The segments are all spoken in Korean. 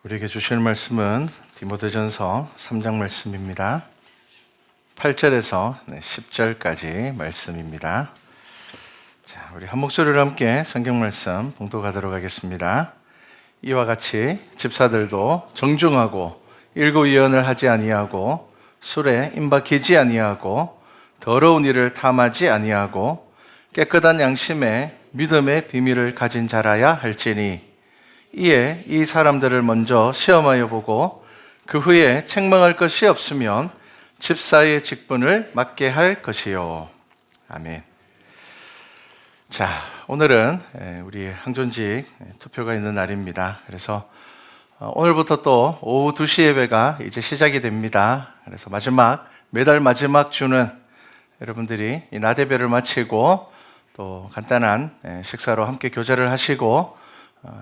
우리에게 주실 말씀은 디모데전서 3장 말씀입니다. 8절에서 10절까지 말씀입니다. 자, 우리 한 목소리로 함께 성경 말씀 봉독하도록 하겠습니다. 이와 같이 집사들도 정중하고 일고이언을 하지 아니하고 술에 임박히지 아니하고 더러운 일을 탐하지 아니하고 깨끗한 양심에 믿음의 비밀을 가진 자라야 할지니 이에 이 사람들을 먼저 시험하여 보고 그 후에 책망할 것이 없으면 집사의 직분을 맡게 할 것이요. 아멘. 자, 오늘은 우리 항존직 투표가 있는 날입니다. 그래서 오늘부터 또 오후 2시 예배가 이제 시작이 됩니다. 그래서 매달 마지막 주는 여러분들이 이 나대배를 마치고 또 간단한 식사로 함께 교제를 하시고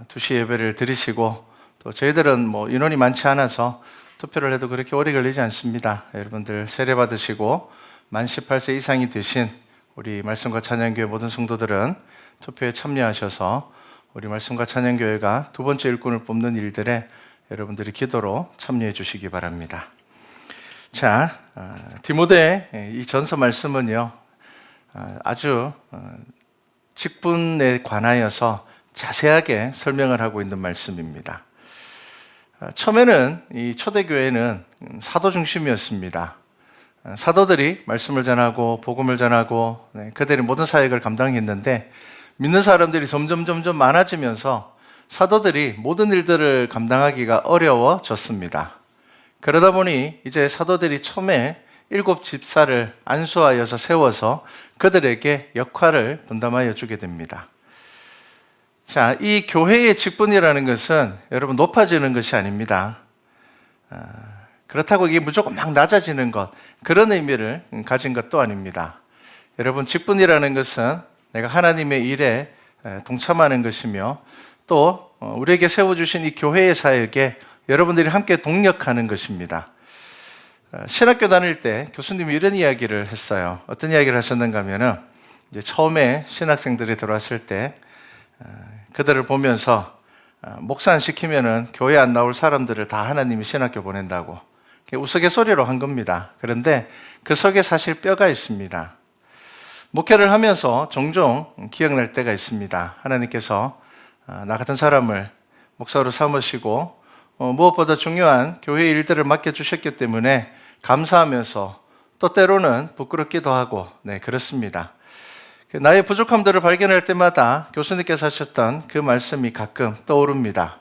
2시 예배를 드리시고 또 저희들은 인원이 많지 않아서 투표를 해도 그렇게 오래 걸리지 않습니다. 여러분들 세례 받으시고 만 18세 이상이 되신 우리 말씀과 찬양교회 모든 성도들은 투표에 참여하셔서 우리 말씀과 찬양교회가 두 번째 일꾼을 뽑는 일들에 여러분들이 기도로 참여해 주시기 바랍니다. 자, 디모데 이 전서 말씀은요, 아주 직분에 관하여서 자세하게 설명을 하고 있는 말씀입니다. 처음에는 이 초대교회는 사도 중심이었습니다. 사도들이 말씀을 전하고 복음을 전하고 그들이 모든 사역을 감당했는데 믿는 사람들이 점점 많아지면서 사도들이 모든 일들을 감당하기가 어려워졌습니다. 그러다 보니 이제 사도들이 처음에 7 집사를 안수하여서 세워서 그들에게 역할을 분담하여 주게 됩니다. 자, 이 교회의 직분이라는 것은 여러분 높아지는 것이 아닙니다. 그렇다고 이게 무조건 막 낮아지는 것, 그런 의미를 가진 것도 아닙니다. 여러분, 직분이라는 것은 내가 하나님의 일에 동참하는 것이며 또 우리에게 세워주신 이 교회의 사역에 여러분들이 함께 동력하는 것입니다. 신학교 다닐 때 교수님이 이런 이야기를 했어요. 어떤 이야기를 하셨는가 하면은 이제 처음에 신학생들이 들어왔을 때 그들을 보면서 목사 안 시키면은 교회 안 나올 사람들을 다 하나님이 신학교 보낸다고 우스갯소리로 한 겁니다. 그런데 그 속에 사실 뼈가 있습니다. 목회를 하면서 종종 기억날 때가 있습니다. 하나님께서 나 같은 사람을 목사로 삼으시고 무엇보다 중요한 교회 일들을 맡겨주셨기 때문에 감사하면서 또 때로는 부끄럽기도 하고 그렇습니다. 나의 부족함들을 발견할 때마다 교수님께서 하셨던 그 말씀이 가끔 떠오릅니다.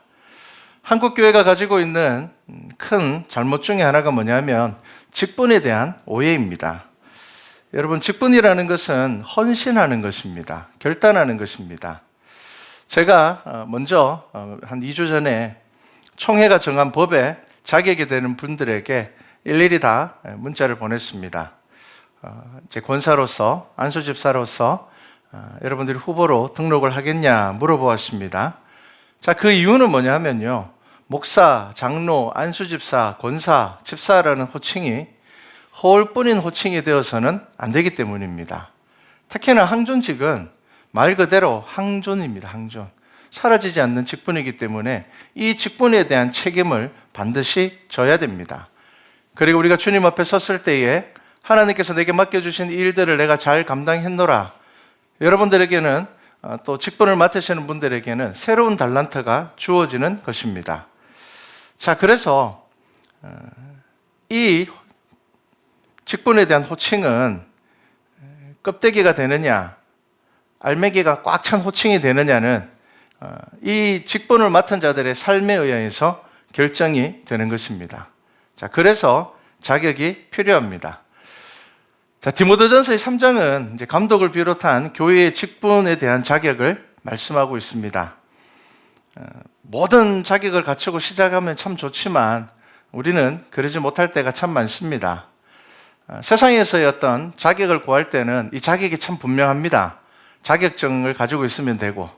한국 교회가 가지고 있는 큰 잘못 중에 하나가 뭐냐면 직분에 대한 오해입니다. 여러분, 직분이라는 것은 헌신하는 것입니다. 결단하는 것입니다. 제가 먼저 한 2주 전에 총회가 정한 법에 자격이 되는 분들에게 일일이 다 문자를 보냈습니다. 제 권사로서, 안수집사로서 여러분들이 후보로 등록을 하겠냐 물어보았습니다. 자, 그 이유는 뭐냐면요, 목사, 장로, 안수집사, 권사, 집사라는 호칭이 허울뿐인 호칭이 되어서는 안 되기 때문입니다. 특히나 항존직은 말 그대로 항존입니다. 항존. 사라지지 않는 직분이기 때문에 이 직분에 대한 책임을 반드시 져야 됩니다. 그리고 우리가 주님 앞에 섰을 때에 하나님께서 내게 맡겨주신 일들을 내가 잘 감당했노라. 여러분들에게는 또 직분을 맡으시는 분들에게는 새로운 달란트가 주어지는 것입니다. 자, 그래서 이 직분에 대한 호칭은 껍데기가 되느냐, 알맹이가 꽉 찬 호칭이 되느냐는 이 직분을 맡은 자들의 삶에 의해서 결정이 되는 것입니다. 자, 그래서 자격이 필요합니다. 자, 디모데전서의 3장은 이제 감독을 비롯한 교회의 직분에 대한 자격을 말씀하고 있습니다. 모든 자격을 갖추고 시작하면 참 좋지만 우리는 그러지 못할 때가 참 많습니다. 세상에서의 어떤 자격을 구할 때는 이 자격이 참 분명합니다. 자격증을 가지고 있으면 되고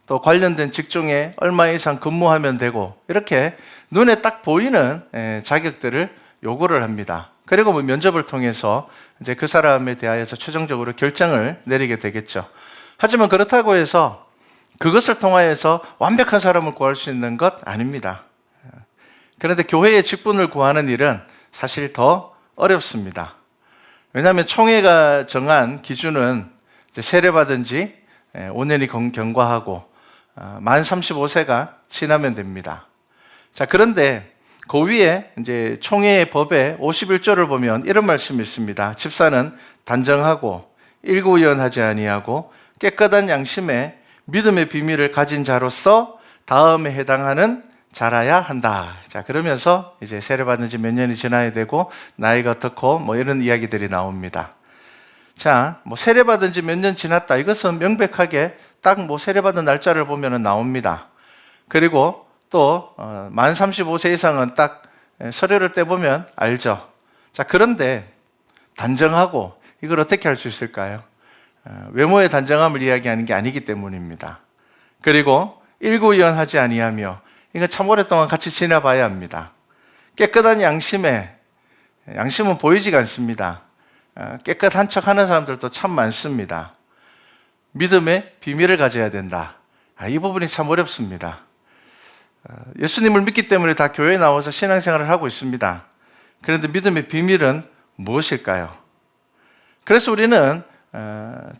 또 관련된 직종에 얼마 이상 근무하면 되고 이렇게 눈에 딱 보이는 자격들을 요구를 합니다. 그리고 면접을 통해서 이제 그 사람에 대하여서 최종적으로 결정을 내리게 되겠죠. 하지만 그렇다고 해서 그것을 통하여서 완벽한 사람을 구할 수 있는 것 아닙니다. 그런데 교회의 직분을 구하는 일은 사실 더 어렵습니다. 왜냐하면 총회가 정한 기준은 세례받은 지 5년이 경과하고 만 35세가 지나면 됩니다. 자, 그런데 그 위에 이제 총회의 법의 51조를 보면 이런 말씀이 있습니다. 집사는 단정하고 일구의연하지 아니하고 깨끗한 양심에 믿음의 비밀을 가진 자로서 다음에 해당하는 자라야 한다. 자, 그러면서 이제 세례받은 지 몇 년이 지나야 되고 나이가 어떻고 뭐 이런 이야기들이 나옵니다. 자, 뭐 세례받은 지 몇 년 지났다. 이것은 명백하게 딱 뭐 세례받은 날짜를 보면은 나옵니다. 그리고 또 만 35세 이상은 딱 서류를 떼보면 알죠. 자, 그런데 단정하고 이걸 어떻게 할 수 있을까요? 외모의 단정함을 이야기하는 게 아니기 때문입니다. 그리고 일구의연하지 아니하며 이거 참 오랫동안 같이 지내봐야 합니다. 깨끗한 양심은 보이지가 않습니다. 깨끗한 척 하는 사람들도 참 많습니다. 믿음의 비밀을 가져야 된다. 이 부분이 참 어렵습니다. 예수님을 믿기 때문에 다 교회에 나와서 신앙생활을 하고 있습니다. 그런데 믿음의 비밀은 무엇일까요? 그래서 우리는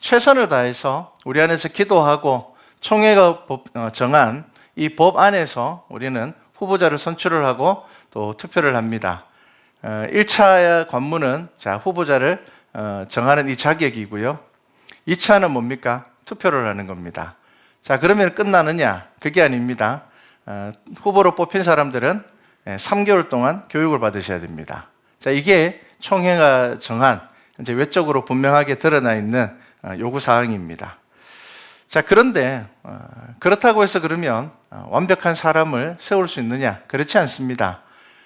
최선을 다해서 우리 안에서 기도하고 총회가 정한 이 법 안에서 우리는 후보자를 선출을 하고 또 투표를 합니다. 1차 관문은 후보자를 정하는 이 자격이고요. 2차는 뭡니까? 투표를 하는 겁니다. 자, 그러면 끝나느냐? 그게 아닙니다. 후보로 뽑힌 사람들은 3개월 동안 교육을 받으셔야 됩니다. 자, 이게 총회가 정한 이제 외적으로 분명하게 드러나 있는 요구 사항입니다. 자, 그런데 그렇다고 해서 그러면 완벽한 사람을 세울 수 있느냐? 그렇지 않습니다.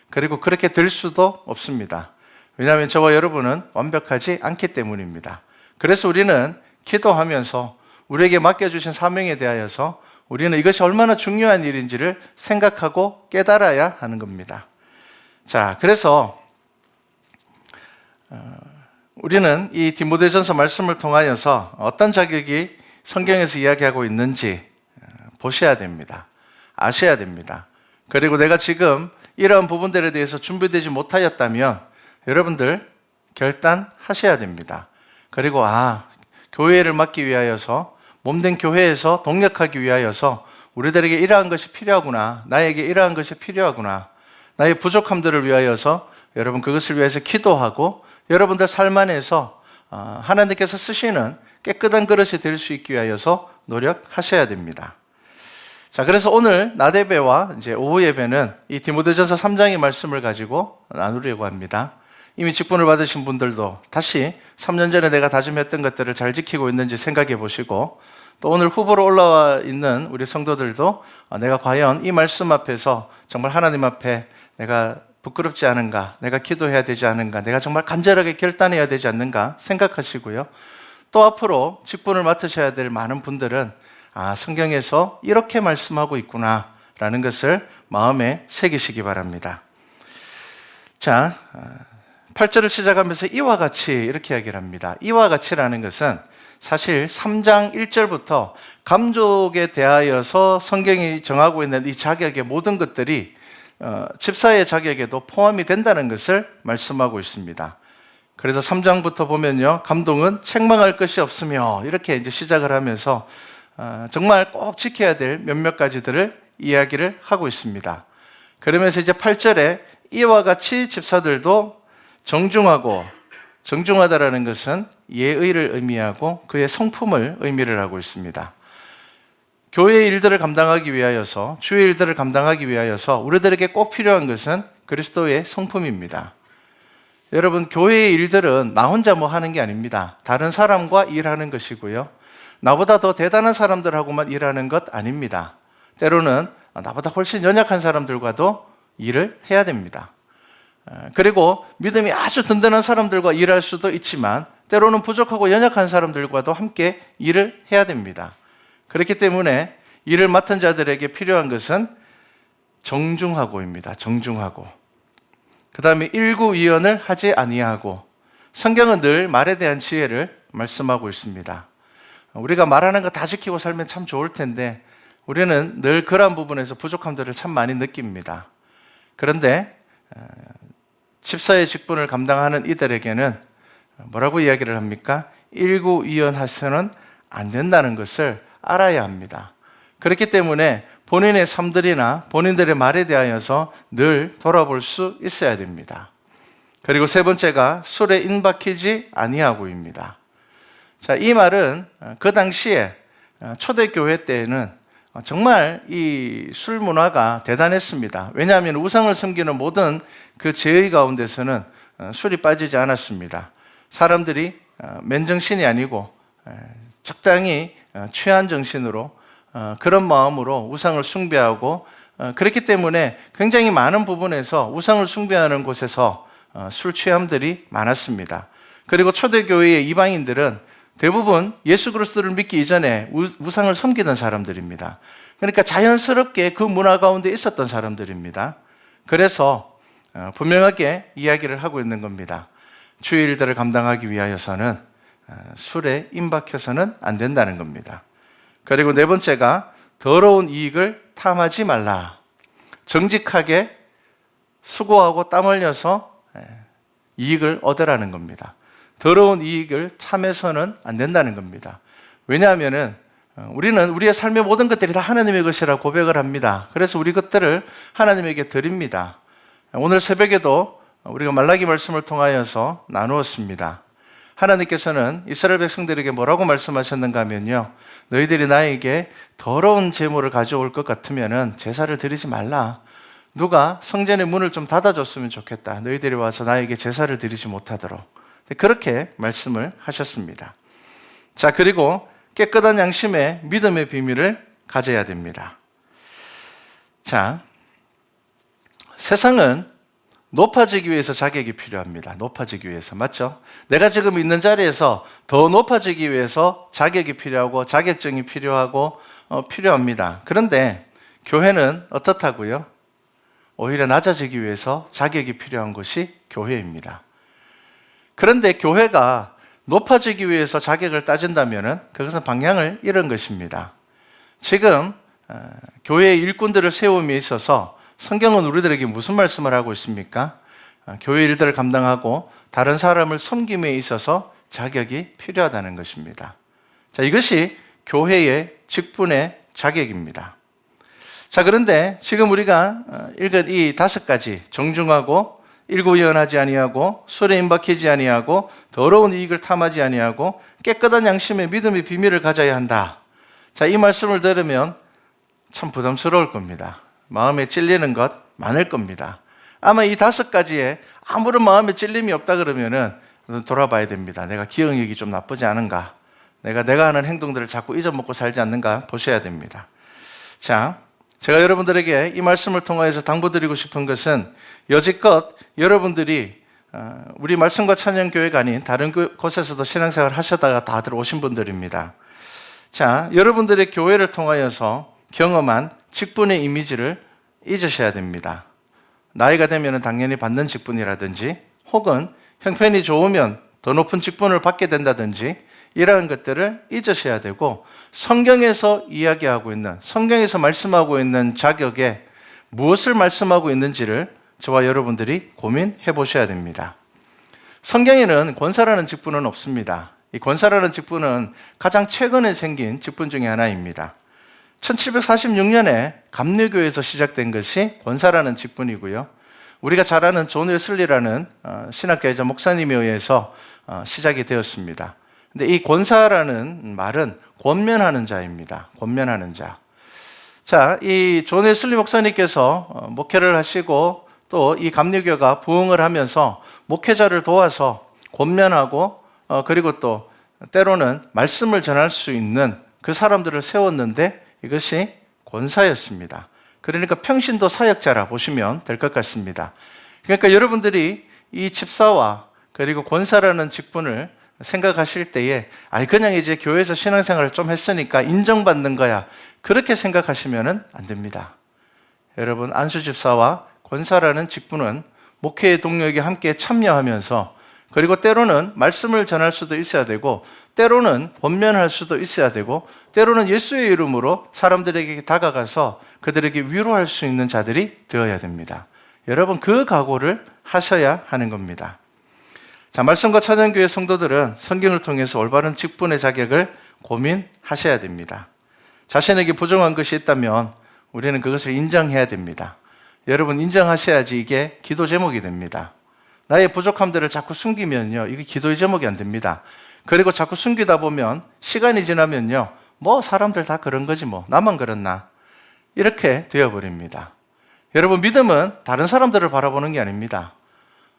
그리고 그렇게 될 수도 없습니다. 왜냐하면 저와 여러분은 완벽하지 않기 때문입니다. 그래서 우리는 기도하면서 우리에게 맡겨주신 사명에 대하여서 우리는 이것이 얼마나 중요한 일인지를 생각하고 깨달아야 하는 겁니다. 자, 그래서 우리는 이 디모데전서 말씀을 통하여서 어떤 자격이 성경에서 이야기하고 있는지 보셔야 됩니다. 아셔야 됩니다. 그리고 내가 지금 이러한 부분들에 대해서 준비되지 못하였다면 여러분들 결단하셔야 됩니다. 그리고 교회를 맡기 위하여서 몸된 교회에서 동력하기 위하여서 우리들에게 이러한 것이 필요하구나. 나에게 이러한 것이 필요하구나. 나의 부족함들을 위하여서 여러분 그것을 위해서 기도하고 여러분들 삶 안에서 하나님께서 쓰시는 깨끗한 그릇이 될 수 있기 위하여서 노력하셔야 됩니다. 자, 그래서 오늘 낮 예배와 이제 오후 예배는 이 디모데전서 3장의 말씀을 가지고 나누려고 합니다. 이미 직분을 받으신 분들도 다시 3년 전에 내가 다짐했던 것들을 잘 지키고 있는지 생각해 보시고, 또 오늘 후보로 올라와 있는 우리 성도들도 내가 과연 이 말씀 앞에서 정말 하나님 앞에 내가 부끄럽지 않은가, 내가 기도해야 되지 않은가, 내가 정말 간절하게 결단해야 되지 않는가 생각하시고요. 또 앞으로 직분을 맡으셔야 될 많은 분들은 성경에서 이렇게 말씀하고 있구나 라는 것을 마음에 새기시기 바랍니다. 자, 8절을 시작하면서 이와 같이 이렇게 이야기를 합니다. 이와 같이라는 것은 사실 3장 1절부터 감족에 대하여서 성경이 정하고 있는 이 자격의 모든 것들이 집사의 자격에도 포함이 된다는 것을 말씀하고 있습니다. 그래서 3장부터 보면요, 감동은 책망할 것이 없으며 이렇게 이제 시작을 하면서 정말 꼭 지켜야 될 몇몇 가지들을 이야기를 하고 있습니다. 그러면서 이제 8절에 이와 같이 집사들도 정중하다라는 것은 예의를 의미하고 그의 성품을 의미를 하고 있습니다. 교회의 일들을 감당하기 위하여서, 주의 일들을 감당하기 위하여서 우리들에게 꼭 필요한 것은 그리스도의 성품입니다. 여러분, 교회의 일들은 나 혼자 뭐 하는 게 아닙니다. 다른 사람과 일하는 것이고요. 나보다 더 대단한 사람들하고만 일하는 것 아닙니다. 때로는 나보다 훨씬 연약한 사람들과도 일을 해야 됩니다. 그리고 믿음이 아주 든든한 사람들과 일할 수도 있지만 때로는 부족하고 연약한 사람들과도 함께 일을 해야 됩니다. 그렇기 때문에 일을 맡은 자들에게 필요한 것은 정중하고입니다. 정중하고. 그 다음에 일구이연을 하지 아니하고. 성경은 늘 말에 대한 지혜를 말씀하고 있습니다. 우리가 말하는 거 다 지키고 살면 참 좋을 텐데 우리는 늘 그러한 부분에서 부족함들을 참 많이 느낍니다. 그런데 집사의 직분을 감당하는 이들에게는 뭐라고 이야기를 합니까? 일구이연해서는 안 된다는 것을 알아야 합니다. 그렇기 때문에 본인의 삶들이나 본인들의 말에 대하여서 늘 돌아볼 수 있어야 됩니다. 그리고 세 번째가 술에 임박히지 아니하고입니다. 자, 이 말은 그 당시에 초대교회 때에는 정말 이 술 문화가 대단했습니다. 왜냐하면 우상을 섬기는 모든 그 죄의 가운데서는 술이 빠지지 않았습니다. 사람들이 맨정신이 아니고 적당히 취한 정신으로 그런 마음으로 우상을 숭배하고 그렇기 때문에 굉장히 많은 부분에서 우상을 숭배하는 곳에서 술 취함들이 많았습니다. 그리고 초대교회의 이방인들은 대부분 예수 그리스도를 믿기 이전에 우상을 섬기던 사람들입니다. 그러니까 자연스럽게 그 문화 가운데 있었던 사람들입니다. 그래서 분명하게 이야기를 하고 있는 겁니다. 주의 일들을 감당하기 위하여서는 술에 임박해서는 안 된다는 겁니다. 그리고 네 번째가 더러운 이익을 탐하지 말라. 정직하게 수고하고 땀 흘려서 이익을 얻으라는 겁니다. 더러운 이익을 탐해서는 안 된다는 겁니다. 왜냐하면 우리는 우리의 삶의 모든 것들이 다 하나님의 것이라 고백을 합니다. 그래서 우리 것들을 하나님에게 드립니다. 오늘 새벽에도 우리가 말라기 말씀을 통하여서 나누었습니다. 하나님께서는 이스라엘 백성들에게 뭐라고 말씀하셨는가 하면요, 너희들이 나에게 더러운 제물을 가져올 것 같으면 제사를 드리지 말라. 누가 성전의 문을 좀 닫아줬으면 좋겠다. 너희들이 와서 나에게 제사를 드리지 못하도록. 그렇게 말씀을 하셨습니다. 자, 그리고 깨끗한 양심의 믿음의 비밀을 가져야 됩니다. 자, 세상은 높아지기 위해서 자격이 필요합니다. 높아지기 위해서. 맞죠? 내가 지금 있는 자리에서 더 높아지기 위해서 자격이 필요하고 자격증이 필요하고 필요합니다. 그런데 교회는 어떻다고요? 오히려 낮아지기 위해서 자격이 필요한 것이 교회입니다. 그런데 교회가 높아지기 위해서 자격을 따진다면 그것은 방향을 잃은 것입니다. 지금 교회의 일꾼들을 세움에 있어서 성경은 우리들에게 무슨 말씀을 하고 있습니까? 교회 일들을 감당하고 다른 사람을 섬김에 있어서 자격이 필요하다는 것입니다. 자, 이것이 교회의 직분의 자격입니다. 자, 그런데 지금 우리가 읽은 이 5가지 정중하고 일구이연하지 아니하고 술에 임박히지 아니하고 더러운 이익을 탐하지 아니하고 깨끗한 양심의 믿음의 비밀을 가져야 한다. 자, 이 말씀을 들으면 참 부담스러울 겁니다. 마음에 찔리는 것 많을 겁니다. 아마 이 5가지에 아무런 마음에 찔림이 없다 그러면은 돌아봐야 됩니다. 내가 기억력이 좀 나쁘지 않은가? 내가 하는 행동들을 자꾸 잊어먹고 살지 않는가 보셔야 됩니다. 자, 제가 여러분들에게 이 말씀을 통하여서 당부드리고 싶은 것은 여지껏 여러분들이 우리 말씀과 찬양교회가 아닌 다른 곳에서도 신앙생활 하시다가 다들 오신 분들입니다. 자, 여러분들의 교회를 통하여서 경험한 직분의 이미지를 잊으셔야 됩니다. 나이가 되면 당연히 받는 직분이라든지 혹은 형편이 좋으면 더 높은 직분을 받게 된다든지 이러한 것들을 잊으셔야 되고 성경에서 이야기하고 있는, 성경에서 말씀하고 있는 자격에 무엇을 말씀하고 있는지를 저와 여러분들이 고민해 보셔야 됩니다. 성경에는 권사라는 직분은 없습니다. 이 권사라는 직분은 가장 최근에 생긴 직분 중에 하나입니다. 1746년에 감리교에서 시작된 것이 권사라는 직분이고요. 우리가 잘 아는 존 웨슬리라는 신학교이자 목사님에 의해서 시작이 되었습니다. 근데 이 권사라는 말은 권면하는 자입니다. 권면하는 자. 자, 이 존 웨슬리 목사님께서 목회를 하시고 또 이 감리교가 부흥을 하면서 목회자를 도와서 권면하고 그리고 또 때로는 말씀을 전할 수 있는 그 사람들을 세웠는데 이것이 권사였습니다. 그러니까 평신도 사역자라 보시면 될 것 같습니다. 그러니까 여러분들이 이 집사와 그리고 권사라는 직분을 생각하실 때에 그냥 이제 교회에서 신앙생활을 좀 했으니까 인정받는 거야, 그렇게 생각하시면 안 됩니다. 여러분, 안수집사와 권사라는 직분은 목회의 동력이 함께 참여하면서 그리고 때로는 말씀을 전할 수도 있어야 되고 때로는 권면할 수도 있어야 되고 때로는 예수의 이름으로 사람들에게 다가가서 그들에게 위로할 수 있는 자들이 되어야 됩니다. 여러분 그 각오를 하셔야 하는 겁니다. 자, 말씀과 찬양교회 성도들은 성경을 통해서 올바른 직분의 자격을 고민하셔야 됩니다. 자신에게 부족한 것이 있다면 우리는 그것을 인정해야 됩니다. 여러분 인정하셔야지 이게 기도 제목이 됩니다. 나의 부족함들을 자꾸 숨기면요, 이게 기도의 제목이 안 됩니다. 그리고 자꾸 숨기다 보면 시간이 지나면요, 뭐 사람들 다 그런 거지 뭐 나만 그렇나 이렇게 되어버립니다. 여러분 믿음은 다른 사람들을 바라보는 게 아닙니다.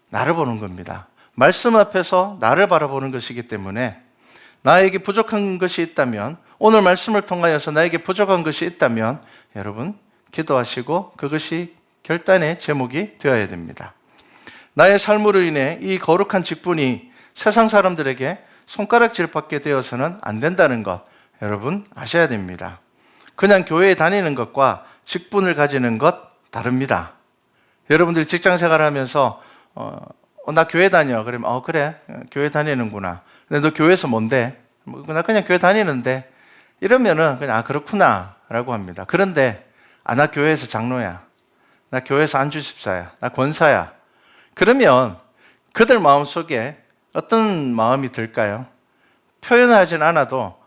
나를 보는 겁니다. 말씀 앞에서 나를 바라보는 것이기 때문에 나에게 부족한 것이 있다면, 오늘 말씀을 통하여서 나에게 부족한 것이 있다면 여러분 기도하시고 그것이 결단의 제목이 되어야 됩니다. 나의 삶으로 인해 이 거룩한 직분이 세상 사람들에게 손가락질 받게 되어서는 안 된다는 것 여러분 아셔야 됩니다. 그냥 교회에 다니는 것과 직분을 가지는 것 다릅니다. 여러분들이 직장생활 하면서 나 교회 다녀. 그러면 그래 교회 다니는구나. 근데 너 교회에서 뭔데? 나 그냥 교회 다니는데. 이러면은 그냥 그렇구나 라고 합니다. 그런데 나 교회에서 장로야. 나 교회에서 안주집사야. 나 권사야. 그러면 그들 마음속에 어떤 마음이 들까요? 표현하진 않아도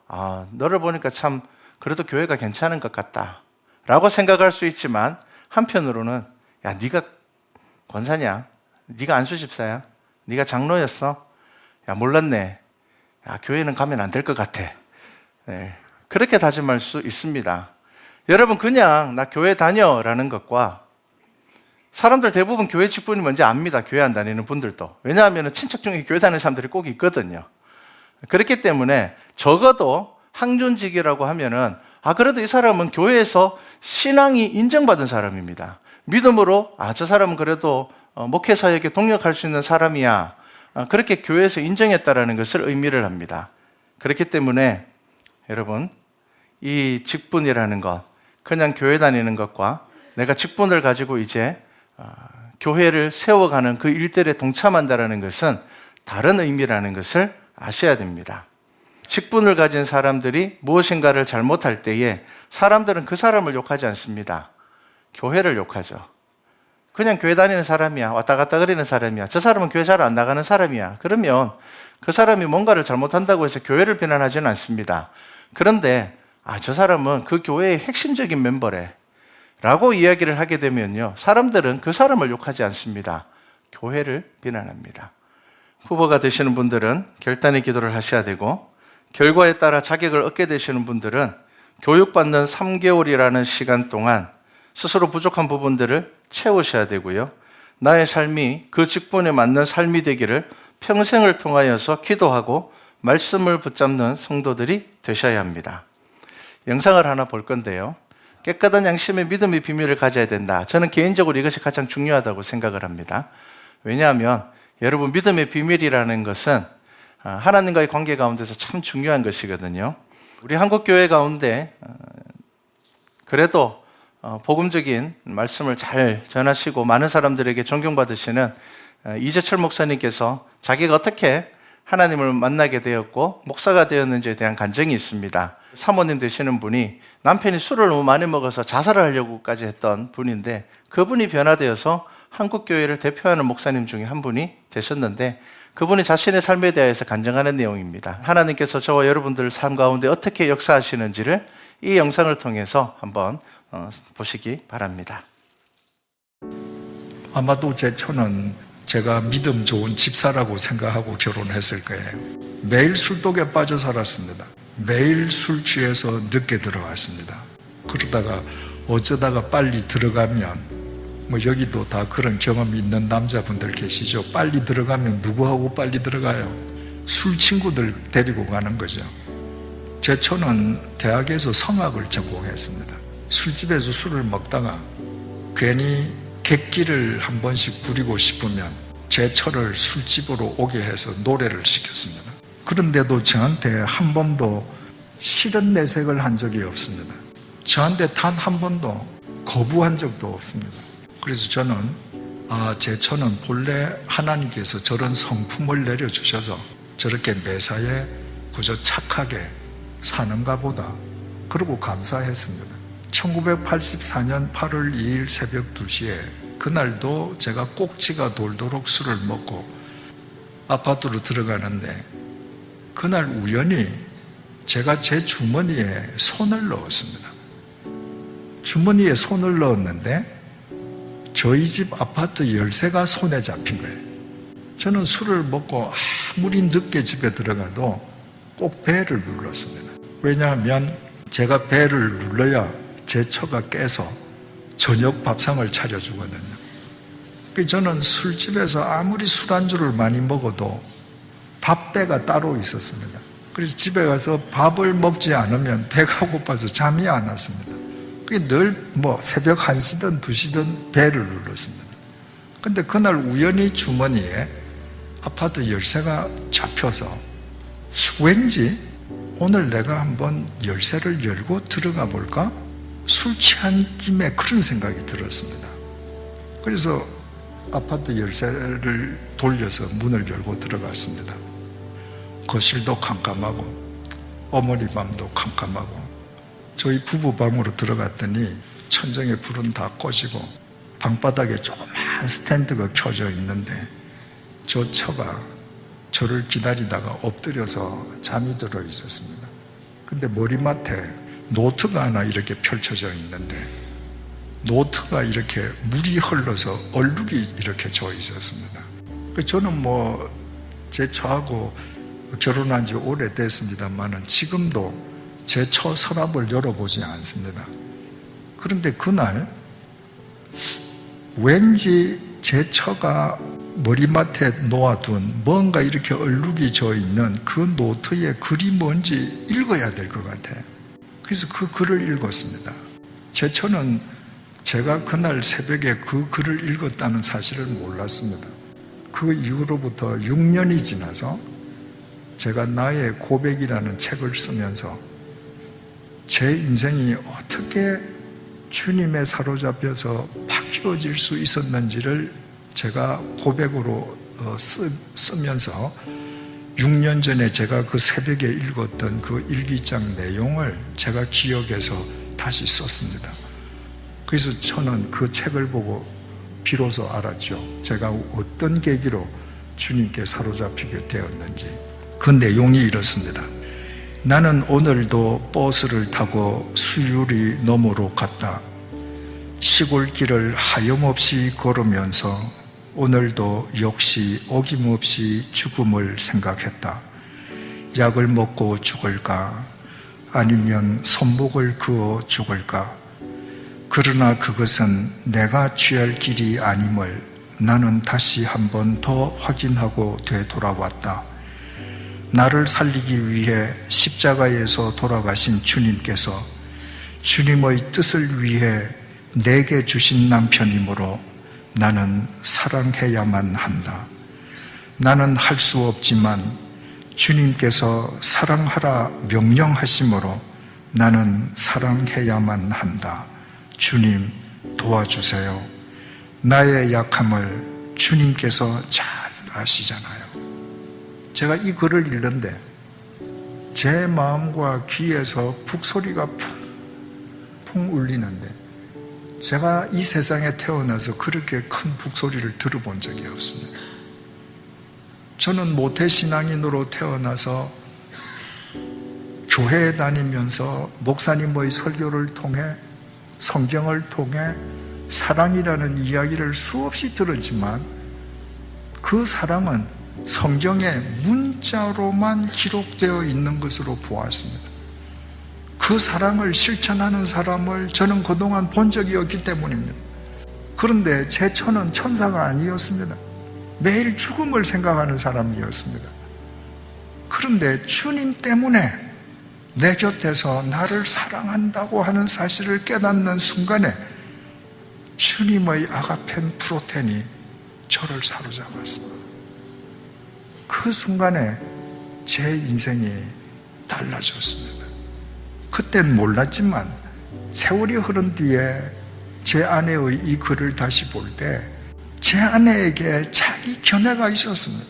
너를 보니까 참 그래도 교회가 괜찮은 것 같다 라고 생각할 수 있지만, 한편으로는 야 네가 권사냐? 네가 안수집사야? 네가 장로였어? 야 몰랐네. 야 교회는 가면 안 될 것 같아. 네, 그렇게 다짐할 수 있습니다. 여러분 그냥 나 교회 다녀라는 것과, 사람들 대부분 교회 직분이 뭔지 압니다. 교회 안 다니는 분들도. 왜냐하면 친척 중에 교회 다니는 사람들이 꼭 있거든요. 그렇기 때문에 적어도 항존직이라고 하면은 그래도 이 사람은 교회에서 신앙이 인정받은 사람입니다. 믿음으로 저 사람은 그래도 목회사역에 동력할 수 있는 사람이야. 그렇게 교회에서 인정했다라는 것을 의미를 합니다. 그렇기 때문에 여러분 이 직분이라는 것, 그냥 교회 다니는 것과 내가 직분을 가지고 이제 교회를 세워가는 그 일들에 동참한다라는 것은 다른 의미라는 것을 아셔야 됩니다. 직분을 가진 사람들이 무엇인가를 잘못할 때에 사람들은 그 사람을 욕하지 않습니다. 교회를 욕하죠. 그냥 교회 다니는 사람이야. 왔다 갔다 거리는 사람이야. 저 사람은 교회 잘 안 나가는 사람이야. 그러면 그 사람이 뭔가를 잘못한다고 해서 교회를 비난하지는 않습니다. 그런데 저 사람은 그 교회의 핵심적인 멤버래 라고 이야기를 하게 되면요, 사람들은 그 사람을 욕하지 않습니다. 교회를 비난합니다. 후보가 되시는 분들은 결단의 기도를 하셔야 되고, 결과에 따라 자격을 얻게 되시는 분들은 교육받는 3개월이라는 시간 동안 스스로 부족한 부분들을 채우셔야 되고요, 나의 삶이 그 직분에 맞는 삶이 되기를 평생을 통하여서 기도하고 말씀을 붙잡는 성도들이 되셔야 합니다. 영상을 하나 볼 건데요, 깨끗한 양심의 믿음의 비밀을 가져야 된다. 저는 개인적으로 이것이 가장 중요하다고 생각을 합니다. 왜냐하면 여러분 믿음의 비밀이라는 것은 하나님과의 관계 가운데서 참 중요한 것이거든요. 우리 한국교회 가운데 그래도 복음적인 말씀을 잘 전하시고 많은 사람들에게 존경받으시는 이재철 목사님께서 자기가 어떻게 하나님을 만나게 되었고 목사가 되었는지에 대한 간증이 있습니다. 사모님 되시는 분이 남편이 술을 너무 많이 먹어서 자살을 하려고까지 했던 분인데, 그분이 변화되어서 한국교회를 대표하는 목사님 중에 한 분이 되셨는데, 그분이 자신의 삶에 대해서 간증하는 내용입니다. 하나님께서 저와 여러분들 삶 가운데 어떻게 역사하시는지를 이 영상을 통해서 한번 보시기 바랍니다. 아마도 제 처는 제가 믿음 좋은 집사라고 생각하고 결혼했을 거예요. 매일 술독에 빠져 살았습니다. 매일 술 취해서 늦게 들어갔습니다. 그러다가 어쩌다가 빨리 들어가면, 여기도 다 그런 경험이 있는 남자분들 계시죠? 빨리 들어가면 누구하고 빨리 들어가요? 술 친구들 데리고 가는 거죠. 제 처는 대학에서 성악을 전공했습니다. 술집에서 술을 먹다가 괜히 객기를 한 번씩 부리고 싶으면 제 처를 술집으로 오게 해서 노래를 시켰습니다. 그런데도 저한테 한 번도 싫은 내색을 한 적이 없습니다. 저한테 단 한 번도 거부한 적도 없습니다. 그래서 저는 제 처는 본래 하나님께서 저런 성품을 내려주셔서 저렇게 매사에 그저 착하게 사는가 보다, 그러고 감사했습니다. 1984년 8월 2일 새벽 2시에 그날도 제가 꼭지가 돌도록 술을 먹고 아파트로 들어가는데 그날 우연히 제가 제 주머니에 손을 넣었습니다. 주머니에 손을 넣었는데 저희 집 아파트 열쇠가 손에 잡힌 거예요. 저는 술을 먹고 아무리 늦게 집에 들어가도 꼭 벨을 눌렀습니다. 왜냐하면 제가 벨을 눌러야 제 처가 깨서 저녁 밥상을 차려주거든요. 저는 술집에서 아무리 술안주를 많이 먹어도 밥배가 따로 있었습니다. 그래서 집에 가서 밥을 먹지 않으면 배가 고파서 잠이 안 왔습니다. 늘 새벽 1시든 2시든 벨을 눌렀습니다. 근데 그날 우연히 주머니에 아파트 열쇠가 잡혀서 왠지 오늘 내가 한번 열쇠를 열고 들어가 볼까? 술 취한 김에 그런 생각이 들었습니다. 그래서 아파트 열쇠를 돌려서 문을 열고 들어갔습니다. 거실도 캄캄하고 어머니 방도 캄캄하고 저희 부부 방으로 들어갔더니 천정에 불은 다 꺼지고 방바닥에 조그만 스탠드가 켜져 있는데 저 처가 저를 기다리다가 엎드려서 잠이 들어 있었습니다. 근데 머리맡에 노트가 하나 이렇게 펼쳐져 있는데 노트가 이렇게 물이 흘러서 얼룩이 이렇게 져 있었습니다. 저는 제 처하고 결혼한 지 오래됐습니다만은 지금도 제 처 서랍을 열어보지 않습니다. 그런데 그날 왠지 제 처가 머리맡에 놓아둔 뭔가 이렇게 얼룩이 져 있는 그 노트에 글이 뭔지 읽어야 될 것 같아요. 그래서 그 글을 읽었습니다. 제 처는 제가 그날 새벽에 그 글을 읽었다는 사실을 몰랐습니다. 그 이후로부터 6년이 지나서 제가 나의 고백이라는 책을 쓰면서 제 인생이 어떻게 주님에 사로잡혀서 바뀌어질 수 있었는지를 제가 고백으로 쓰면서 6년 전에 제가 그 새벽에 읽었던 그 일기장 내용을 제가 기억해서 다시 썼습니다. 그래서 저는 그 책을 보고 비로소 알았죠. 제가 어떤 계기로 주님께 사로잡히게 되었는지. 그 내용이 이렇습니다. 나는 오늘도 버스를 타고 수유리 너머로 갔다. 시골길을 하염없이 걸으면서 오늘도 역시 어김없이 죽음을 생각했다. 약을 먹고 죽을까? 아니면 손목을 그어 죽을까? 그러나 그것은 내가 취할 길이 아님을 나는 다시 한 번 더 확인하고 되돌아왔다. 나를 살리기 위해 십자가에서 돌아가신 주님께서 주님의 뜻을 위해 내게 주신 남편이므로 나는 사랑해야만 한다. 나는 할 수 없지만 주님께서 사랑하라 명령하심으로 나는 사랑해야만 한다. 주님 도와주세요. 나의 약함을 주님께서 잘 아시잖아요. 제가 이 글을 읽는데 제 마음과 귀에서 북소리가 쿵쿵 울리는데 제가 이 세상에 태어나서 그렇게 큰 북소리를 들어본 적이 없습니다. 저는 모태신앙인으로 태어나서 교회에 다니면서 목사님의 설교를 통해 성경을 통해 사랑이라는 이야기를 수없이 들었지만 그 사랑은 성경에 문자로만 기록되어 있는 것으로 보았습니다. 그 사랑을 실천하는 사람을 저는 그동안 본 적이 없기 때문입니다. 그런데 제 처는 천사가 아니었습니다. 매일 죽음을 생각하는 사람이었습니다. 그런데 주님 때문에 내 곁에서 나를 사랑한다고 하는 사실을 깨닫는 순간에 주님의 아가펜 프로텐이 저를 사로잡았습니다. 그 순간에 제 인생이 달라졌습니다. 그땐 몰랐지만 세월이 흐른 뒤에 제 아내의 이 글을 다시 볼 때 제 아내에게 자기 견해가 있었습니다.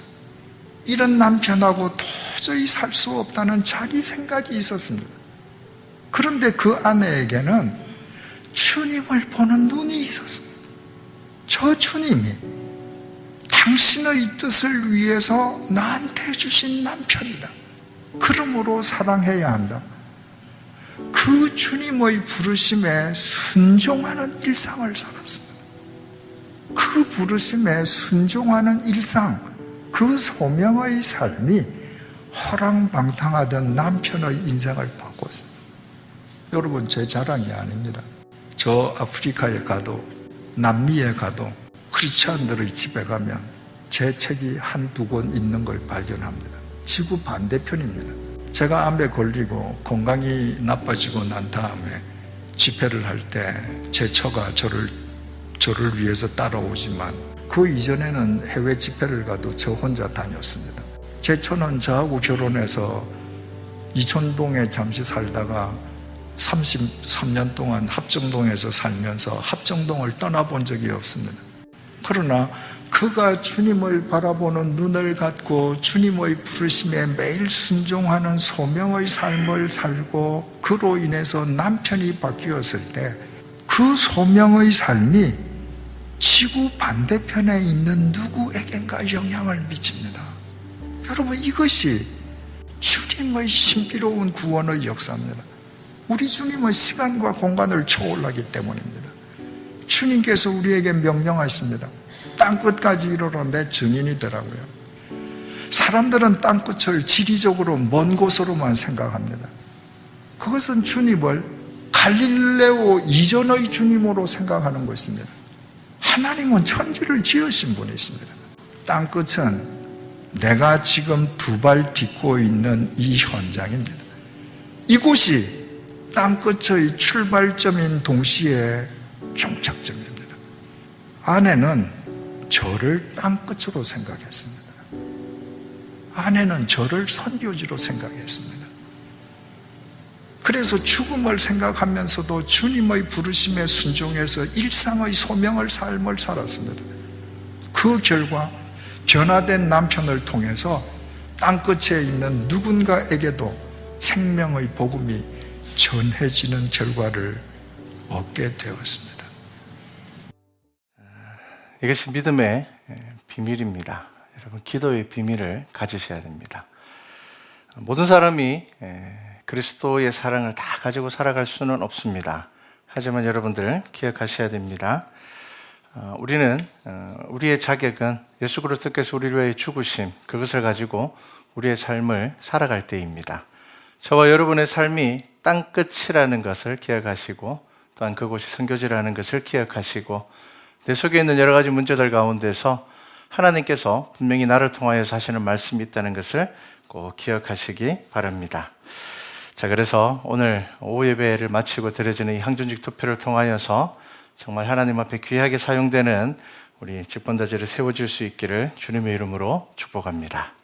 이런 남편하고 도저히 살 수 없다는 자기 생각이 있었습니다. 그런데 그 아내에게는 주님을 보는 눈이 있었습니다. 저 주님이 당신의 뜻을 위해서 나한테 주신 남편이다. 그러므로 사랑해야 한다. 그 주님의 부르심에 순종하는 일상을 살았습니다. 그 부르심에 순종하는 일상, 그 소명의 삶이 허랑방탕하던 남편의 인생을 바꿨습니다. 여러분, 제 자랑이 아닙니다. 저 아프리카에 가도 남미에 가도 크리스찬들의 집에 가면 제 책이 한두 권 있는 걸 발견합니다. 지구 반대편입니다. 제가 암에 걸리고 건강이 나빠지고 난 다음에 집회를 할 때 제 처가 저를 위해서 따라오지만 그 이전에는 해외 집회를 가도 저 혼자 다녔습니다. 제 처는 저하고 결혼해서 이촌동에 잠시 살다가 33년 동안 합정동에서 살면서 합정동을 떠나본 적이 없습니다. 그러나 그가 주님을 바라보는 눈을 갖고 주님의 부르심에 매일 순종하는 소명의 삶을 살고 그로 인해서 남편이 바뀌었을 때 그 소명의 삶이 지구 반대편에 있는 누구에겐가 영향을 미칩니다. 여러분, 이것이 주님의 신비로운 구원의 역사입니다. 우리 주님은 시간과 공간을 초월하기 때문입니다. 주님께서 우리에게 명령하십니다. 땅끝까지 이르러 내 증인이 되라고요. 사람들은 땅끝을 지리적으로 먼 곳으로만 생각합니다. 그것은 주님을 갈릴레오 이전의 주님으로 생각하는 것입니다. 하나님은 천지를 지으신 분이십니다. 땅끝은 내가 지금 두 발 딛고 있는 이 현장입니다. 이곳이 땅끝의 출발점인 동시에 종착점입니다. 아내는 저를 땅끝으로 생각했습니다. 아내는 저를 선교지로 생각했습니다. 그래서 죽음을 생각하면서도 주님의 부르심에 순종해서 일상의 소명을 삶을 살았습니다. 그 결과 변화된 남편을 통해서 땅끝에 있는 누군가에게도 생명의 복음이 전해지는 결과를 얻게 되었습니다. 이것이 믿음의 비밀입니다. 여러분, 기도의 비밀을 가지셔야 됩니다. 모든 사람이 그리스도의 사랑을 다 가지고 살아갈 수는 없습니다. 하지만 여러분들 기억하셔야 됩니다. 우리는 우리의 자격은 예수 그리스도께서 우리를 위해 죽으심, 그것을 가지고 우리의 삶을 살아갈 때입니다. 저와 여러분의 삶이 땅끝이라는 것을 기억하시고 또한 그곳이 선교지라는 것을 기억하시고 내 속에 있는 여러 가지 문제들 가운데서 하나님께서 분명히 나를 통하여서 하시는 말씀이 있다는 것을 꼭 기억하시기 바랍니다. 자, 그래서 오늘 오후 예배를 마치고 드려지는 이 항존직 투표를 통하여서 정말 하나님 앞에 귀하게 사용되는 우리 직분다지를 세워줄 수 있기를 주님의 이름으로 축복합니다.